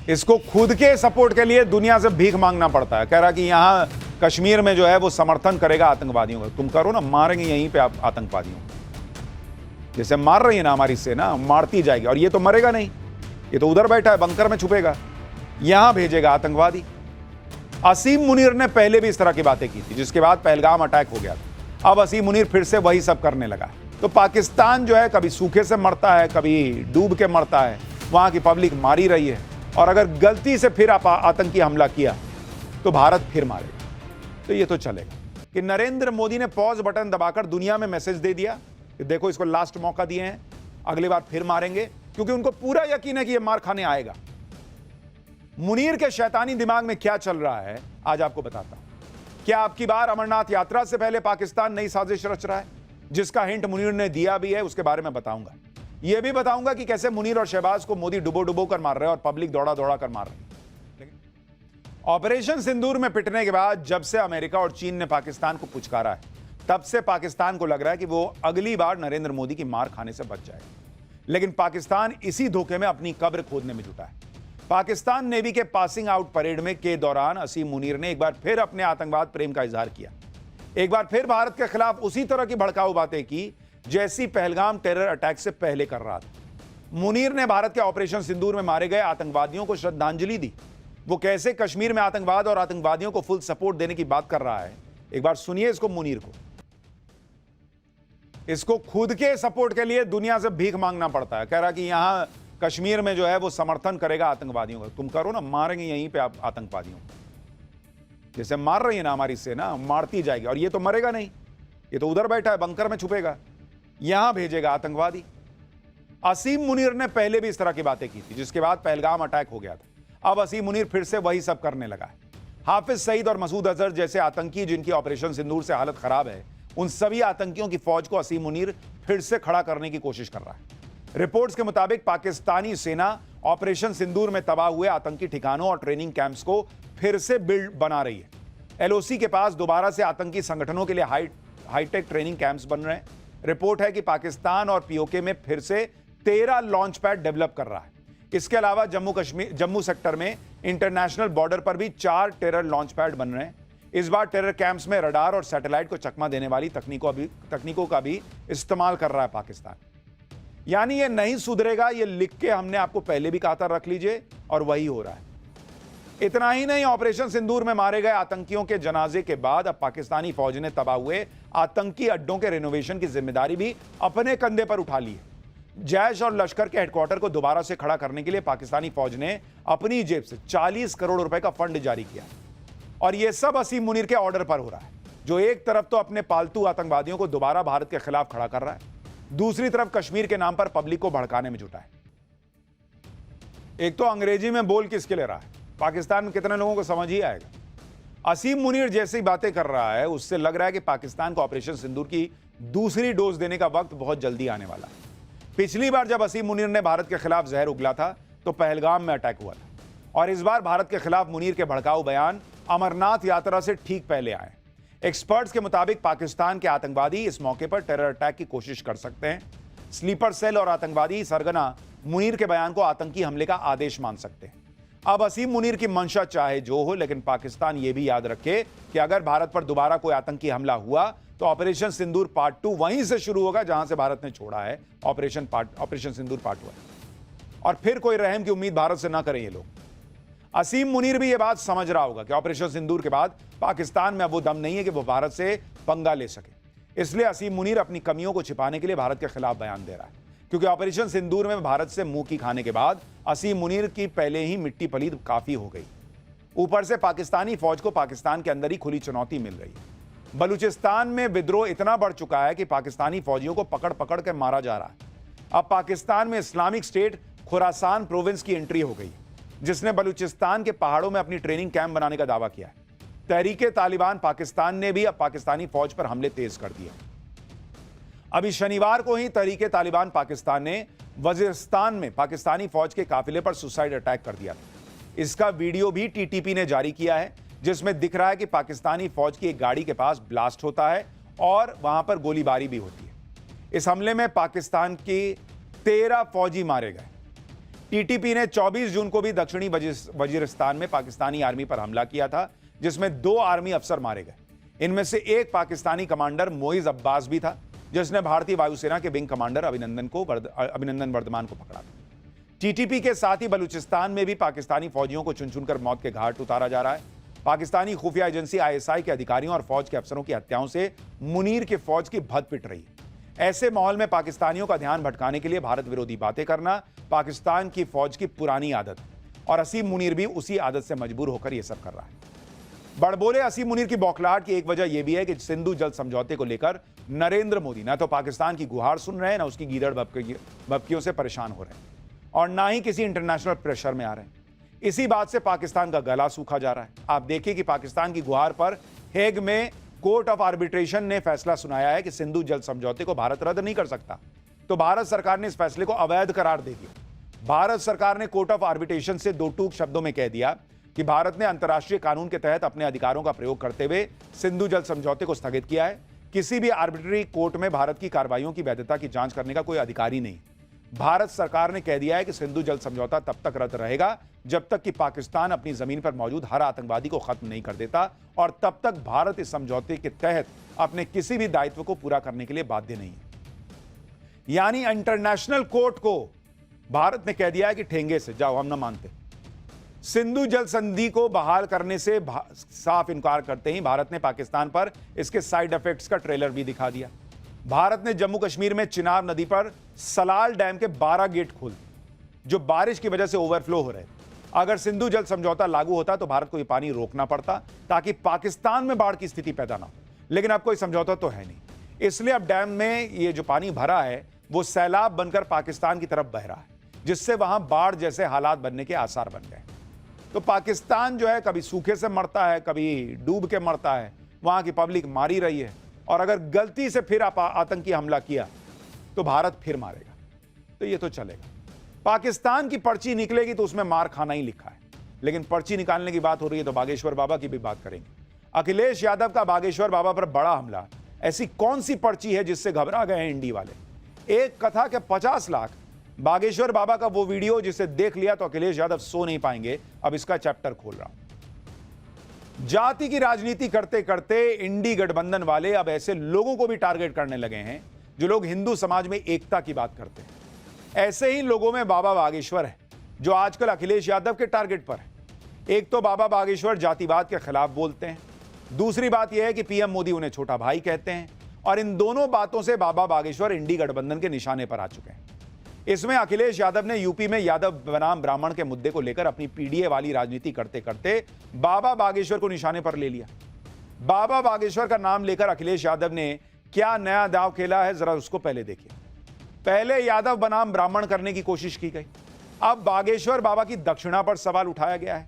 इसको खुद के सपोर्ट के लिए दुनिया से भीख मांगना पड़ता है। कह रहा कि यहां कश्मीर में जो है वो समर्थन करेगा आतंकवादियों का। तुम करो ना, मारेंगे यहीं पे आप आतंकवादियों को। जैसे मार रही है ना हमारी सेना, मारती जाएगी। और ये तो मरेगा नहीं, ये तो उधर बैठा है, बंकर में छुपेगा, यहां भेजेगा आतंकवादी। असीम मुनीर ने पहले भी इस तरह की बातें की थी, जिसके बाद पहलगाम अटैक हो गया था। अब असीम मुनीर फिर से वही सब करने लगा। तो पाकिस्तान जो है कभी सूखे से मरता है, कभी डूब के मरता है, वहां की पब्लिक मारी रही है। और अगर गलती से फिर आतंकी हमला किया तो भारत फिर मारेगा। तो ये तो चलेगा कि नरेंद्र मोदी ने पॉज बटन दबाकर दुनिया में मैसेज दे दिया कि देखो इसको लास्ट मौका दिए हैं, अगली बार फिर मारेंगे, क्योंकि उनको पूरा यकीन है कि ये मार खाने आएगा। मुनीर के शैतानी दिमाग में क्या चल रहा है आज आपको बताता हूं। क्या आपकी बार अमरनाथ यात्रा से पहले पाकिस्तान नई साजिश रच रहा है, जिसका हिंट मुनीर ने दिया भी है, उसके बारे में बताऊंगा। यह भी बताऊंगा कि कैसे मुनीर और शहबाज को मोदी डुबो डुबो कर मार रहे हैं और पब्लिक दौड़ा दौड़ा कर मार रही है। ऑपरेशन सिंदूर में पिटने के बाद जब से अमेरिका और चीन ने पाकिस्तान को पुचकारा है, तब से पाकिस्तान को लग रहा है कि वो अगली बार नरेंद्र मोदी की मार खाने से बच जाएगा। लेकिन पाकिस्तान इसी धोखे में अपनी कब्र खोदने में जुटा है। पाकिस्तान नेवी के पासिंग आउट परेड में के दौरान असीम मुनीर ने एक बार फिर अपने आतंकवाद प्रेम का इजहार किया। एक बार फिर भारत के खिलाफ उसी तरह की भड़काऊ बातें की जैसी पहलगाम टेरर अटैक से पहले कर रहा था। मुनीर ने भारत के ऑपरेशन सिंदूर में मारे गए आतंकवादियों को श्रद्धांजलि दी। वो कैसे कश्मीर में आतंकवाद और आतंकवादियों को फुल सपोर्ट देने की बात कर रहा है, एक बार सुनिए इसको मुनीर को। इसको खुद के सपोर्ट के लिए दुनिया से भीख मांगना पड़ता है। कह रहा कि यहां कश्मीर में जो है वो समर्थन करेगा आतंकवादियों का। तुम करो ना, मारेंगे यहीं पे आप आतंकवादियों को। जैसे मार रही है ना हमारी सेना, मारती जाएगी। और ये तो मरेगा नहीं, ये तो उधर बैठा है, बंकर में छुपेगा, यहां भेजेगा आतंकवादी। असीम मुनीर ने पहले भी इस तरह की बातें की थी, जिसके बाद पहलगाम अटैक हो गया था। अब असीम मुनीर फिर से वही सब करने लगा है। हाफिज सईद और मसूद अजहर जैसे आतंकी जिनकी ऑपरेशन सिंदूर से हालत खराब है, उन सभी आतंकियों की फौज को असीम मुनीर फिर से खड़ा करने की कोशिश कर रहा है। रिपोर्ट्स के मुताबिक पाकिस्तानी सेना ऑपरेशन सिंदूर में तबाह हुए आतंकी ठिकानों और ट्रेनिंग कैंप्स को फिर से बिल्ड बना रही है। एलओसी के पास दोबारा से आतंकी संगठनों के लिए हाईटेक ट्रेनिंग कैंप्स बन रहे हैं। रिपोर्ट है कि पाकिस्तान और पीओके में फिर से 13 लॉन्च पैड डेवलप कर रहा है। इसके अलावा जम्मू सेक्टर में इंटरनेशनल बॉर्डर पर भी 4 टेरर लॉन्च पैड बन रहे हैं। इस बार टेरर कैंप्स में रडार और सैटेलाइट को चकमा देने वाली तकनीकों का भी इस्तेमाल कर रहा है पाकिस्तान। यानी ये नहीं सुधरेगा, ये लिख के हमने आपको पहले भी कहा था, रख लीजिए, और वही हो रहा है। इतना ही नहीं, ऑपरेशन सिंदूर में मारे गए आतंकियों के जनाजे के बाद अब पाकिस्तानी फौज ने तबाह हुए आतंकी अड्डों के रिनोवेशन की जिम्मेदारी भी अपने कंधे पर उठा ली है। जैश और लश्कर के हेडक्वार्टर को दोबारा से खड़ा करने के लिए पाकिस्तानी फौज ने अपनी जेब से 40 करोड़ रुपए का फंड जारी किया। और यह सब असीम मुनीर के ऑर्डर पर हो रहा है, जो एक तरफ तो अपने पालतू आतंकवादियों को दोबारा भारत के खिलाफ खड़ा कर रहा है, दूसरी तरफ कश्मीर के नाम पर पब्लिक को भड़काने में जुटा है। एक तो अंग्रेजी में बोल किसके ले रहा है, पाकिस्तान में कितने लोगों को समझ ही आएगा। असीम मुनीर जैसी बातें कर रहा है, उससे लग रहा है कि पाकिस्तान को ऑपरेशन सिंदूर की दूसरी डोज देने का वक्त बहुत जल्दी आने वाला है। पिछली बार जब असीम मुनीर ने भारत के खिलाफ जहर उगला था तो पहलगाम में अटैक हुआ था, और इस बार भारत के खिलाफ मुनीर के भड़काऊ बयान अमरनाथ यात्रा से ठीक पहले आए। एक्सपर्ट्स के मुताबिक पाकिस्तान के आतंकवादी इस मौके पर टेरर अटैक की कोशिश कर सकते हैं। स्लीपर सेल और आतंकवादी सरगना मुनीर के बयान को आतंकी हमले का आदेश मान सकते हैं। अब असीम मुनीर की मंशा चाहे जो हो, लेकिन पाकिस्तान यह भी याद रखे कि अगर भारत पर दोबारा कोई आतंकी हमला हुआ तो ऑपरेशन सिंदूर पार्ट 2 वहीं से शुरू होगा जहां से भारत ने छोड़ा है ऑपरेशन सिंदूर पार्ट 1। और फिर कोई रहम की उम्मीद भारत से ना करें ये लोग। असीम मुनीर भी ये बात समझ रहा होगा कि ऑपरेशन सिंदूर के बाद पाकिस्तान में अब वो दम नहीं है कि वो भारत से पंगा ले सके। इसलिए असीम मुनीर अपनी कमियों को छिपाने के लिए भारत के खिलाफ बयान दे रहा है, क्योंकि ऑपरेशन सिंदूर में भारत से मुंह की खाने के बाद असीम मुनीर की पहले ही मिट्टी पलीद काफी हो गई। ऊपर से पाकिस्तानी फौज को पाकिस्तान के अंदर ही खुली चुनौती मिल रही है। बलूचिस्तान में विद्रोह इतना बढ़ चुका है कि पाकिस्तानी फौजियों को पकड़ पकड़ कर मारा जा रहा है। अब पाकिस्तान में इस्लामिक स्टेट खुरासान प्रोविंस की एंट्री हो गई, जिसने बलूचिस्तान के पहाड़ों में अपनी ट्रेनिंग कैंप बनाने का दावा किया है। तहरीके तालिबान पाकिस्तान ने भी अब पाकिस्तानी फौज पर हमले तेज कर दिए। अभी शनिवार को ही तहरीके तालिबान पाकिस्तान ने वजीरिस्तान में पाकिस्तानी फौज के काफिले पर सुसाइड अटैक कर दिया था। इसका वीडियो भी टीटीपी ने जारी किया है, जिसमें दिख रहा है कि पाकिस्तानी फौज की एक गाड़ी के पास ब्लास्ट होता है और वहां पर गोलीबारी भी होती है। इस हमले में पाकिस्तान के 13 फौजी मारे गए। टीटीपी ने 24 जून को भी दक्षिणी वजीरिस्तान में पाकिस्तानी आर्मी पर हमला किया था, जिसमें 2 आर्मी अफसर मारे गए। इनमें से एक पाकिस्तानी कमांडर मोइज अब्बास भी था, जिसने भारतीय वायुसेना के विंग कमांडर अभिनंदन वर्धमान को पकड़ा था। टीटीपी के साथ ही बलूचिस्तान में भी पाकिस्तानी फौजियों को चुन चुनकर मौत के घाट उतारा जा रहा है। पाकिस्तानी खुफिया एजेंसी आईएसआई के अधिकारियों और फौज के अफसरों की हत्याओं से मुनीर की फौज की भद पिट रही है। ऐसे माहौल में पाकिस्तानियों का ध्यान भटकाने के लिए भारत विरोधी बातें करना पाकिस्तान की फौज की पुरानी आदत है और असीम मुनीर भी उसी आदत से मजबूर होकर यह सब कर रहा है। बड़बोले असीम मुनीर की बौखलाहट की एक वजह यह भी है कि सिंधु जल समझौते को लेकर नरेंद्र मोदी न तो पाकिस्तान की गुहार सुन रहे हैं, न उसकी गीदड़ भपकियों से परेशान हो रहे हैं और ना ही किसी इंटरनेशनल प्रेशर में आ रहे हैं। इसी बात से पाकिस्तान का गला सूखा जा रहा है। आप देखिए कि पाकिस्तान की गुहार पर हेग में कोर्ट ऑफ आर्बिट्रेशन ने फैसला सुनाया है कि सिंधु जल समझौते को भारत रद्द नहीं कर सकता, तो भारत सरकार ने इस फैसले को अवैध करार दे दिया। भारत सरकार ने कोर्ट ऑफ आर्बिट्रेशन से 2 टूक शब्दों में कह दिया कि भारत ने अंतर्राष्ट्रीय कानून के तहत अपने अधिकारों का प्रयोग करते हुए सिंधु जल समझौते को स्थगित किया है। किसी भी आर्बिट्री कोर्ट में भारत की कार्रवाइयों की वैधता की जांच करने का कोई अधिकार ही नहीं। भारत सरकार ने कह दिया है कि सिंधु जल समझौता तब तक रद्द रहेगा जब तक कि पाकिस्तान अपनी जमीन पर मौजूद हर आतंकवादी को खत्म नहीं कर देता और तब तक भारत इस समझौते के तहत अपने किसी भी दायित्व को पूरा करने के लिए बाध्य नहीं है। यानी इंटरनेशनल कोर्ट को भारत ने कह दिया है कि ठेंगे से जाओ, हम ना मानते। सिंधु जल संधि को बहाल करने से साफ इनकार करते ही भारत ने पाकिस्तान पर इसके साइड इफेक्ट्स का ट्रेलर भी दिखा दिया। भारत ने जम्मू कश्मीर में चिनाब नदी पर सलाल डैम के 12 गेट खोल दिए, जो बारिश की वजह से ओवरफ्लो हो रहे थे। अगर सिंधु जल समझौता लागू होता तो भारत को यह पानी रोकना पड़ता ताकि पाकिस्तान में बाढ़ की स्थिति पैदा ना हो, लेकिन अब कोई समझौता तो है नहीं। इसलिए अब डैम में ये जो पानी भरा है वो सैलाब बनकर पाकिस्तान की तरफ बह रहा है, जिससे वहां बाढ़ जैसे हालात बनने के आसार बन गए। तो पाकिस्तान जो है कभी सूखे से मरता है, कभी डूब के मरता है, वहां की पब्लिक मारी रही है और अगर गलती से फिर आतंकी हमला किया तो भारत फिर मारेगा। तो ये तो चलेगा। पाकिस्तान की पर्ची निकलेगी तो उसमें मार खाना ही लिखा है, लेकिन पर्ची निकालने की बात हो रही है तो बागेश्वर बाबा की भी बात करेंगे। अखिलेश यादव का बागेश्वर बाबा पर बड़ा हमला, ऐसी कौन सी पर्ची है जिससे घबरा गए हैं इंडी वाले? एक कथा के 50 लाख। बागेश्वर बाबा का वो वीडियो जिसे देख लिया तो अखिलेश यादव सो नहीं पाएंगे। अब इसका चैप्टर खोल रहा हूं। जाति की राजनीति करते करते इंडी गठबंधन वाले अब ऐसे लोगों को भी टारगेट करने लगे हैं जो लोग हिंदू समाज में एकता की बात करते हैं। ऐसे ही लोगों में बाबा बागेश्वर है जो आजकल अखिलेश यादव के टारगेट पर है। एक तो बाबा बागेश्वर जातिवाद के खिलाफ बोलते हैं, दूसरी बात यह है कि पीएम मोदी उन्हें छोटा भाई कहते हैं और इन दोनों बातों से बाबा बागेश्वर इंडी गठबंधन के निशाने पर आ चुके हैं। इसमें अखिलेश यादव ने यूपी में यादव बनाम ब्राह्मण के मुद्दे को लेकर अपनी पीडीए वाली राजनीति करते करते बाबा बागेश्वर को निशाने पर ले लिया। बाबा बागेश्वर का नाम लेकर अखिलेश यादव ने क्या नया दांव खेला है, जरा उसको पहले देखिए। पहले यादव बनाम ब्राह्मण करने की कोशिश की गई, अब बागेश्वर बाबा की दक्षिणा पर सवाल उठाया गया है।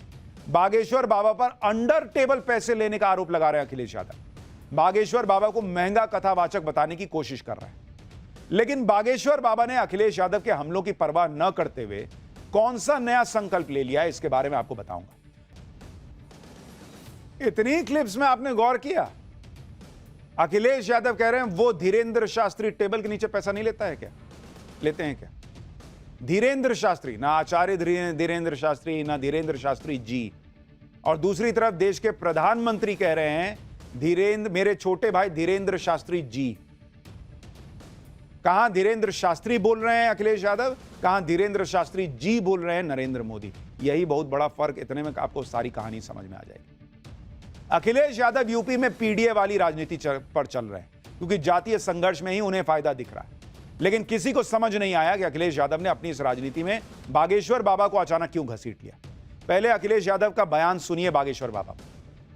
बागेश्वर बाबा पर अंडर टेबल पैसे लेने का आरोप लगा रहे हैं अखिलेश यादव। बागेश्वर बाबा को महंगा कथावाचक बताने की कोशिश कर रहे हैं। लेकिन बागेश्वर बाबा ने अखिलेश यादव के हमलों की परवाह न करते हुए कौन सा नया संकल्प ले लिया है, इसके बारे में आपको बताऊंगा। इतनी क्लिप्स में आपने गौर किया? अखिलेश यादव कह रहे हैं वो धीरेन्द्र शास्त्री टेबल के नीचे पैसा नहीं लेता है क्या? लेते हैं क्या? धीरेन्द्र शास्त्री, ना आचार्य धीरेन्द्र शास्त्री, ना धीरेन्द्र शास्त्री जी। और दूसरी तरफ देश के प्रधानमंत्री कह रहे हैं धीरेन्द्र, मेरे छोटे भाई धीरेन्द्र शास्त्री जी। कहां धीरेन्द्र शास्त्री बोल रहे हैं अखिलेश यादव, कहां धीरेन्द्र शास्त्री जी बोल रहे हैं नरेंद्र मोदी। यही बहुत बड़ा फर्क, इतने में आपको सारी कहानी समझ में आ जाएगी। अखिलेश यादव यूपी में पीडीए वाली राजनीति पर चल रहे हैं क्योंकि जातीय संघर्ष में ही उन्हें फायदा दिख रहा है। लेकिन किसी को समझ नहीं आया कि अखिलेश यादव ने अपनी इस राजनीति में बागेश्वर बाबा को अचानक क्यों घसीट लिया। पहले अखिलेश यादव का बयान सुनिए बागेश्वर बाबा,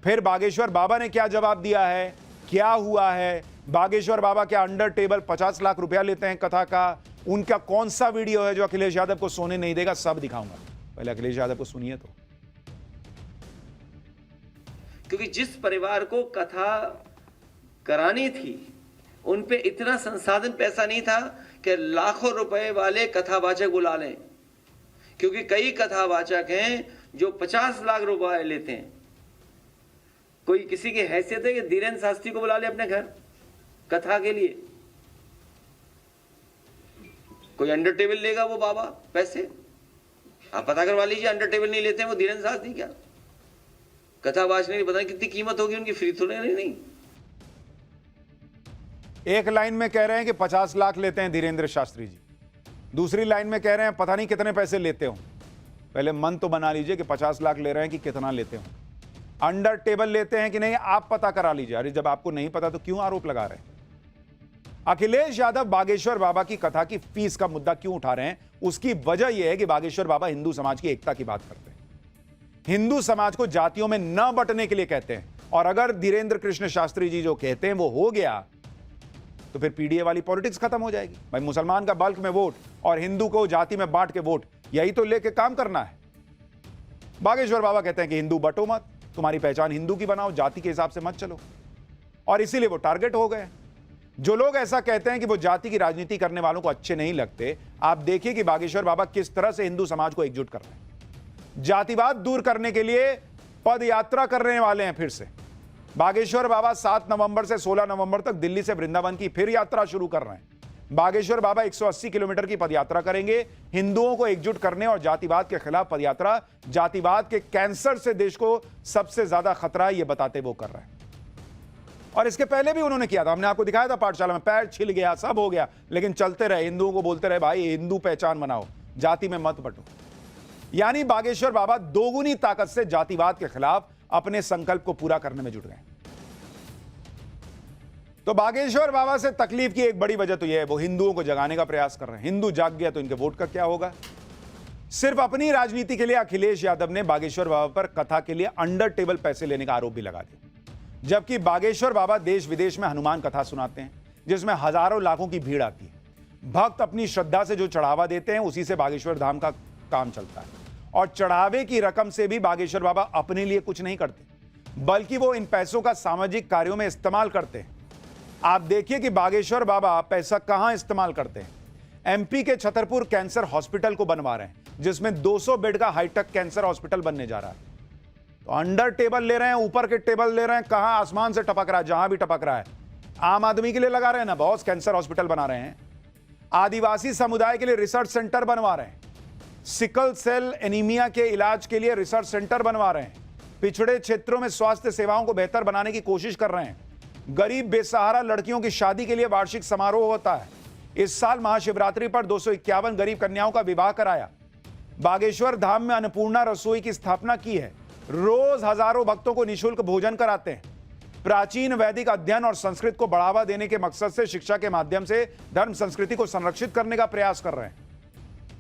फिर बागेश्वर बाबा ने क्या जवाब दिया है, क्या हुआ है। बागेश्वर बाबा क्या अंडर टेबल 50 लाख रुपया लेते हैं कथा का? उनका कौन सा वीडियो है जो अखिलेश यादव को सोने नहीं देगा, सब दिखाऊंगा। पहले अखिलेश यादव को सुनिए तो। क्योंकि जिस परिवार को कथा करानी थी उन पे इतना संसाधन पैसा नहीं था कि लाखों रुपए वाले कथावाचक बुला लें, क्योंकि कई कथावाचक हैं जो 50 लाख रुपए लेते हैं। कोई किसी की हैसियत है कि धीरेन्द्र शास्त्री को बुला ले अपने घर कथा के लिए? कोई अंडर टेबल लेगा वो बाबा पैसे? आप पता करवा लीजिए, अंडर टेबल नहीं लेते हैं वो धीरेन्द्र शास्त्री क्या? कथावाचक नहीं, पता नहीं कितनी कीमत होगी उनकी, फ्री तो नहीं। एक लाइन में कह रहे हैं कि 50 लाख लेते हैं धीरेन्द्र शास्त्री जी, दूसरी लाइन में कह रहे हैं पता नहीं कितने पैसे लेते हो। पहले मन तो बना लीजिए कि 50 लाख ले रहे हैं कि कितना लेते हो। अंडर टेबल लेते हैं कि नहीं, आप पता करा लीजिए। अरे जब आपको नहीं पता तो क्यों आरोप लगा रहे हैं? अखिलेश यादव बागेश्वर बाबा की कथा की फीस का मुद्दा क्यों उठा रहे हैं? उसकी वजह यह है कि बागेश्वर बाबा हिंदू समाज की एकता की बात करते हैं, हिंदू समाज को जातियों में न बंटने के लिए कहते हैं। और अगर धीरेन्द्र कृष्ण शास्त्री जी जो कहते हैं वो हो गया तो फिर पीडीए वाली पॉलिटिक्स खत्म हो जाएगी। भाई मुसलमान का बल्क में वोट और हिंदू को जाति में बांट के वोट, यही तो लेके काम करना है। बागेश्वर बाबा कहते हैं कि हिंदू बटो मत, तुम्हारी पहचान हिंदू की बनाओ, जाति के हिसाब से मत चलो, और इसीलिए वो टारगेट हो गए। जो लोग ऐसा कहते हैं कि वो जाति की राजनीति करने वालों को अच्छे नहीं लगते, आप देखिए कि बागेश्वर बाबा किस तरह से हिंदू समाज को एकजुट कर रहे हैं। जातिवाद दूर करने के लिए पद यात्रा करने वाले हैं। फिर से बागेश्वर बाबा 7 नवंबर से 16 नवंबर तक दिल्ली से वृंदावन की फिर यात्रा शुरू कर रहे हैं। बागेश्वर बाबा 180 किलोमीटर की पदयात्रा करेंगे। हिंदुओं को एकजुट करने और जातिवाद के खिलाफ पदयात्रा, जातिवाद के कैंसर से देश को सबसे ज्यादा खतरा है, यह बताते वो कर रहे हैं। और इसके पहले भी उन्होंने किया था, हमने आपको दिखाया था पाठशाला में, पैर छिल गया, सब हो गया, लेकिन चलते रहे, हिंदुओं को बोलते रहे भाई हिंदू पहचान बनाओ, जाति में मत बंटो। यानी बागेश्वर बाबा दोगुनी ताकत से जातिवाद के खिलाफ अपने संकल्प को पूरा करने में जुट गए। तो बागेश्वर बाबा से तकलीफ की एक बड़ी वजह तो यह है, वो हिंदुओं को जगाने का प्रयास कर रहे हैं। हिंदू जाग गया तो इनके वोट का क्या होगा? सिर्फ अपनी राजनीति के लिए अखिलेश यादव ने बागेश्वर बाबा पर कथा के लिए अंडर टेबल पैसे लेने का आरोप भी लगा दिया, जबकि बागेश्वर बाबा देश विदेश में हनुमान कथा सुनाते हैं, जिसमें हजारों लाखों की भीड़ आती है। भक्त अपनी श्रद्धा से जो चढ़ावा देते हैं, उसी से बागेश्वर धाम का काम चलता है। और चढ़ावे की रकम से भी बागेश्वर बाबा अपने लिए कुछ नहीं करते, बल्कि वो इन पैसों का सामाजिक कार्यों में इस्तेमाल करते हैं। आप देखिए कि बागेश्वर बाबा पैसा कहां इस्तेमाल करते हैं। एमपी के छतरपुर कैंसर हॉस्पिटल को बनवा रहे हैं, जिसमें 200 बेड का हाईटेक कैंसर हॉस्पिटल बनने जा रहा है। तो अंडर टेबल ले रहे हैं, ऊपर के टेबल ले रहे हैं, कहां आसमान से टपक रहा है, जहां भी टपक रहा है। आम आदमी के लिए लगा रहे हैं ना बॉस, कैंसर हॉस्पिटल बना रहे हैं। आदिवासी समुदाय के लिए रिसर्च सेंटर बनवा रहे हैं। सिकल सेल एनीमिया के इलाज के लिए रिसर्च सेंटर बनवा रहे हैं। पिछड़े क्षेत्रों में स्वास्थ्य सेवाओं को बेहतर बनाने की कोशिश कर रहे हैं। गरीब बेसहारा लड़कियों की शादी के लिए वार्षिक समारोह होता है। इस साल महाशिवरात्रि पर 251 गरीब कन्याओं का विवाह कराया। बागेश्वर धाम में अन्नपूर्णा रसोई की स्थापना की है। रोज हजारों भक्तों को निःशुल्क भोजन कराते हैं। प्राचीन वैदिक अध्ययन और संस्कृत को बढ़ावा देने के मकसद से शिक्षा के माध्यम से धर्म संस्कृति को संरक्षित करने का प्रयास कर रहे हैं।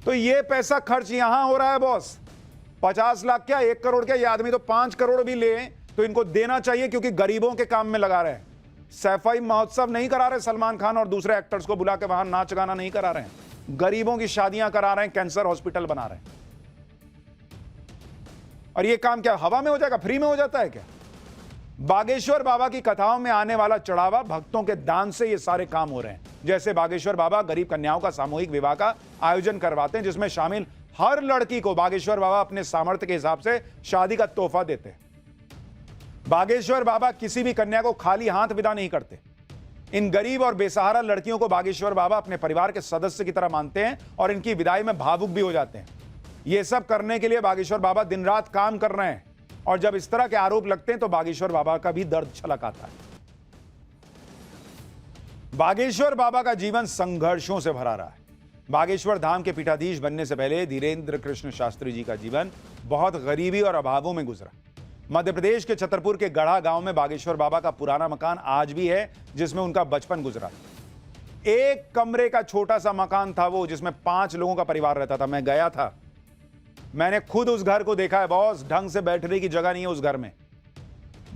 तो ये पैसा खर्च यहां हो रहा है बॉस। 50 लाख क्या, 1 करोड़ क्या, ये आदमी तो 5 करोड़ भी ले तो इनको देना चाहिए, क्योंकि गरीबों के काम में लगा रहे हैं। सैफई महोत्सव नहीं करा रहे, सलमान खान और दूसरे एक्टर्स को बुला के वहां नाच गाना नहीं करा रहे हैं। गरीबों की शादियां करा रहे हैं, कैंसर हॉस्पिटल बना रहे हैं। और ये काम क्या हवा में हो जाएगा, फ्री में हो जाता है क्या? बागेश्वर बाबा की कथाओं में आने वाला चढ़ावा, भक्तों के दान से ये सारे काम हो रहे हैं। जैसे बागेश्वर बाबा गरीब कन्याओं का सामूहिक विवाह का आयोजन करवाते हैं, जिसमें शामिल हर लड़की को बागेश्वर बाबा अपने सामर्थ्य के हिसाब से शादी का तोहफा देते हैं। बागेश्वर बाबा किसी भी कन्या को खाली हाथ विदा नहीं करते। इन गरीब और बेसहारा लड़कियों को बागेश्वर बाबा अपने परिवार के सदस्य की तरह मानते हैं और इनकी विदाई में भावुक भी हो जाते हैं। ये सब करने के लिए बागेश्वर बाबा दिन रात काम कर रहे हैं, और जब इस तरह के आरोप लगते हैं तो बागेश्वर बाबा का भी दर्द छलक आता है। बागेश्वर बाबा का जीवन संघर्षों से भरा रहा है। बागेश्वर धाम के पीठाधीश बनने से पहले धीरेन्द्र कृष्ण शास्त्री जी का जीवन बहुत गरीबी और अभावों में गुजरा। मध्य प्रदेश के छतरपुर के गढ़ा गांव में बागेश्वर बाबा का पुराना मकान आज भी है, जिसमें उनका बचपन गुजरा। 1 कमरे का छोटा सा मकान था वो, जिसमें 5 लोगों का परिवार रहता था। मैं गया था, मैंने खुद उस घर को देखा है बॉस। ढंग से बैठने की जगह नहीं है उस घर में।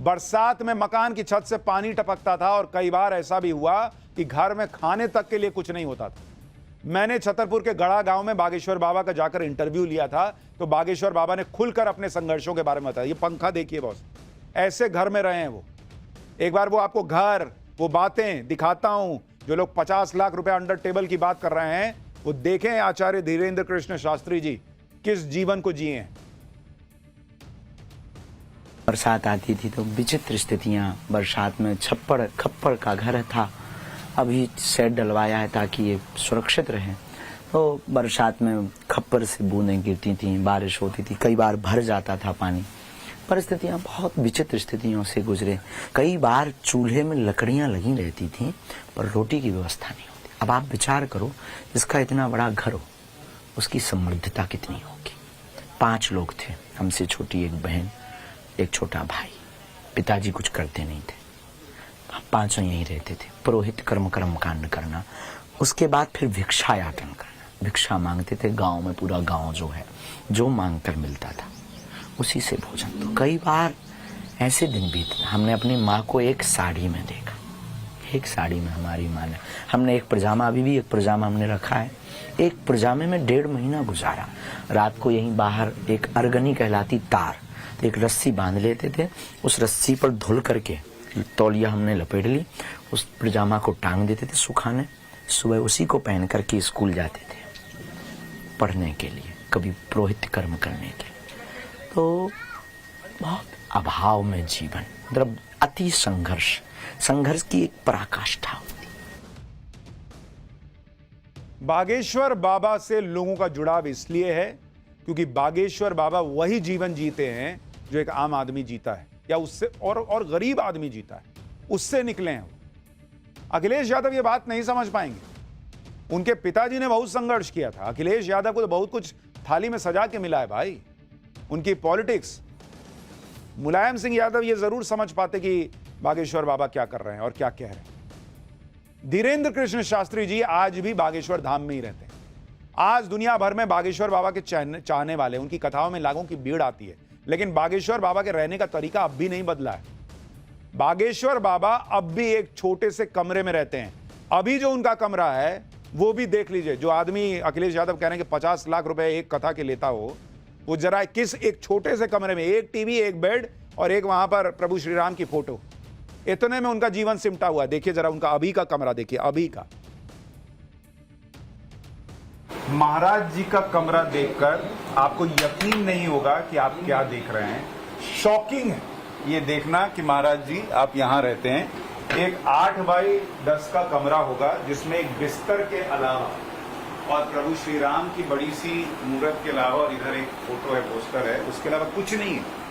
बरसात में मकान की छत से पानी टपकता था, और कई बार ऐसा भी हुआ कि घर में खाने तक के लिए कुछ नहीं होता था। मैंने छतरपुर के गढ़ा गांव में बागेश्वर बाबा का जाकर इंटरव्यू लिया था, तो बागेश्वर बाबा ने खुलकर अपने संघर्षों के बारे में बताया। ये पंखा देखिए बॉस, ऐसे घर में रहे हैं वो। एक बार वो आपको घर, वो बातें दिखाता हूं। जो लोग 50 लाख रुपए अंडर टेबल की बात कर रहे हैं, वो देखें आचार्य धीरेन्द्र कृष्ण शास्त्री जी किस जीवन को जिए हैं। बरसात आती थी तो विचित्र स्थितियां, बरसात में छप्पड़ खप्पड़ का घर था, अभी शेड डलवाया है ताकि ये सुरक्षित रहे। तो बरसात में खप्पर से बूंदें गिरती थी, बारिश होती थी, कई बार भर जाता था पानी। परिस्थितियां बहुत विचित्र स्थितियों से गुजरे। कई बार चूल्हे में लकड़ियां लगी रहती थीं पर रोटी की व्यवस्था नहीं होती। अब आप विचार करो, जिसका इतना बड़ा घर हो उसकी समृद्धता कितनी होगी। 5 लोग थे, हमसे छोटी एक बहन, एक छोटा भाई। पिताजी कुछ करते नहीं थे, हम 5 यहीं रहते थे। पुरोहित कर्म कांड करना, उसके बाद फिर भिक्षायातन करना। भिक्षा मांगते थे गांव में, पूरा गांव जो है जो मांग कर मिलता था उसी से भोजन। तो कई बार ऐसे दिन बीते, हमने अपनी माँ को एक साड़ी में देखा, एक साड़ी में हमारी माँ ने, हमने एक पजामा, अभी भी एक पजामा हमने रखा है, एक पजामे में 1.5 महीना गुजारा। रात को यहीं बाहर एक अर्गनी कहलाती तार, तो एक रस्सी बांध लेते थे, उस रस्सी पर धुल करके तौलिया हमने लपेट ली, उस पजामा को टांग देते थे सुखाने। सुबह उसी को पहन करके स्कूल जाते थे पढ़ने के लिए, कभी पुरोहित कर्म करने के लिए। तो बहुत अभाव में जीवन, मतलब अति संघर्ष, संघर्ष की एक पराकाष्ठा होती। बागेश्वर बाबा से लोगों का जुड़ाव इसलिए है क्योंकि बागेश्वर बाबा वही जीवन जीते हैं जो एक आम आदमी जीता है, या उससे और गरीब आदमी जीता है, उससे निकले हैं। अखिलेश यादव ये बात नहीं समझ पाएंगे। उनके पिताजी ने बहुत संघर्ष किया था। अखिलेश यादव को तो बहुत कुछ थाली में सजा के मिला है भाई। उनकी पॉलिटिक्स, मुलायम सिंह यादव ये जरूर समझ पाते कि बागेश्वर बाबा क्या कर रहे हैं और क्या कह रहे हैं। धीरेन्द्र कृष्ण शास्त्री जी आज भी बागेश्वर धाम में ही रहते हैं। आज दुनिया भर में बागेश्वर बाबा के चाहने वाले, उनकी कथाओं में लाखों की भीड़ आती है, लेकिन बागेश्वर बाबा के रहने का तरीका अब भी नहीं बदला है। बागेश्वर बाबा अब भी एक छोटे से कमरे में रहते हैं। अभी जो उनका कमरा है वो भी देख लीजिए। जो आदमी अखिलेश यादव कह रहे हैं कि 50 लाख रुपए एक कथा के लेता हो, वो जरा किस एक छोटे से कमरे में, एक टीवी, एक बेड और एक वहां पर प्रभु श्री राम की फोटो, इतने में उनका जीवन सिमटा हुआ है। देखिए जरा उनका अभी का कमरा, देखिए अभी का। महाराज जी का कमरा देखकर आपको यकीन नहीं होगा कि आप क्या देख रहे हैं। शॉकिंग है ये देखना कि महाराज जी आप यहां रहते हैं। एक 8 बाई 10 का कमरा होगा जिसमें एक बिस्तर के अलावा और प्रभु श्री राम की बड़ी सी मूर्त के अलावा, और इधर एक फोटो है, पोस्टर है, उसके अलावा कुछ नहीं है।